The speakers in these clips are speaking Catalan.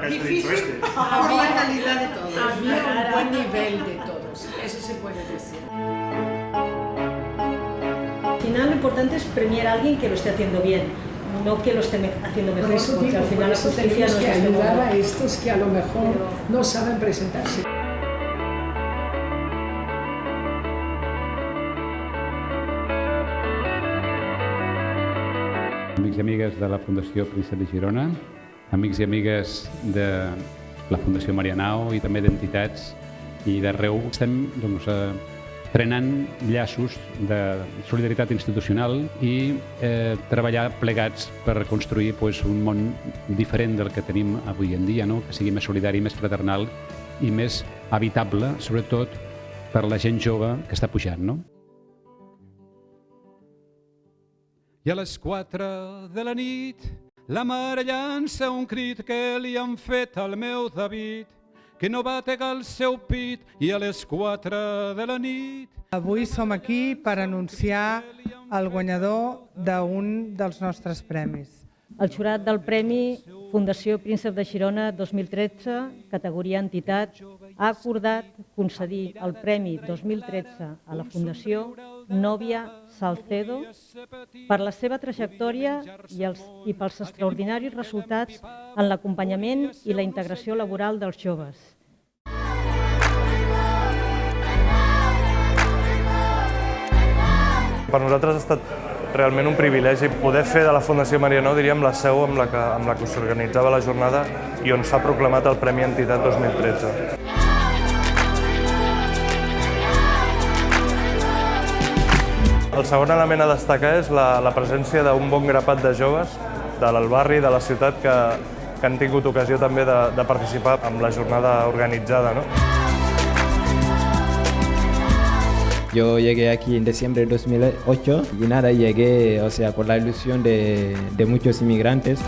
que has dicho este. Por la calidad de todos. Había un buen nivel de todos, eso se puede decir. Al final lo importante es premiar a alguien que lo esté haciendo bien, no que lo esté haciendo mejor, porque al final la justicia no es que ayudar a estos que a lo mejor no saben presentarse. Amics i amigues de la Fundació Príncep de Girona, amics i amigues de la Fundació Marianao i també d'entitats i d'arreu. Estem trenant llaços de solidaritat institucional i treballar plegats per construir un món diferent del que tenim avui en dia, que sigui més solidari, més fraternal i més habitable, sobretot per la gent jove que està pujant. I a les 4 de la nit la mare llança un crit que li han fet al meu David, que no batega el seu pit, i a les 4 de la nit... Avui som aquí per anunciar el guanyador d'un dels nostres premis. El jurat del Premi Fundació Príncep de Girona 2013, categoria entitat, ha acordat concedir el Premi 2013 a la Fundació Nòvia Salcedo per la seva trajectòria i pels extraordinaris resultats en l'acompanyament i la integració laboral dels joves. Per nosaltres ha estat realment un privilegi poder fer de la Fundació Marianao, diríem, la seu amb la que s'organitzava la jornada i on s'ha proclamat el Premi Entitat 2013. El segon element a destacar és la presència d'un bon grapat de joves del barri, de la ciutat, que han tingut ocasió també de participar en la jornada organitzada. Yo llegué aquí en diciembre de 2008 y llegué, por la ilusión de muchos inmigrantes.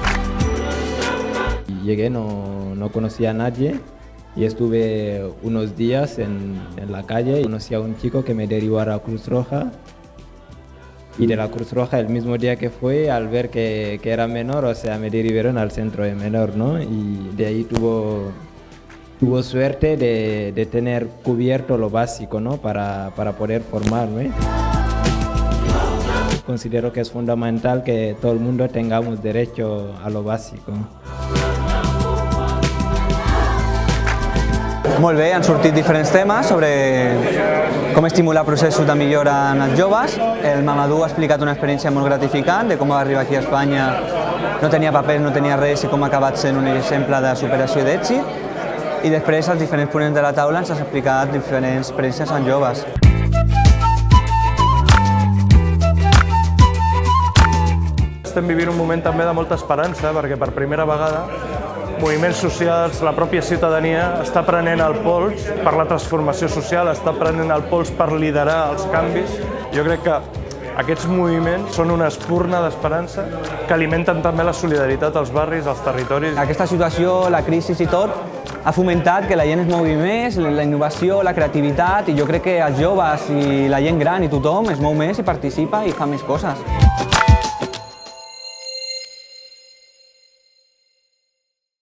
Llegué, no conocía a nadie y estuve unos días en la calle. Conocí a un chico que me derivó a la Cruz Roja. Y de la Cruz Roja, el mismo día que fue, al ver que era menor, me derivaron al centro de menor, Y de ahí tuvo suerte de tener cubierto lo básico, para poder formarme. Considero que es fundamental que todo el mundo tengamos derecho a lo básico. Molt bé, han sortit diferents temes sobre com estimular processos de millora en els joves. El Mamadou ha explicat una experiència molt gratificant de com va arribar aquí a Espanya, no tenia papers, no tenia res i com ha acabat sent un exemple de superació i d'èxit. I després els diferents ponents de la taula ens han explicat diferents experiències en joves. Estem vivint un moment també de molta esperança perquè per primera vegada moviments socials, la pròpia ciutadania està prenent el pols per la transformació social, està prenent el pols per liderar els canvis. Jo crec que aquests moviments són una espurna d'esperança que alimenten també la solidaritat als barris, als territoris. Aquesta situació, la crisi i tot, ha fomentat que la gent es mogui més, la innovació, la creativitat, i jo crec que els joves i la gent gran i tothom es mou més i participa i fa més coses.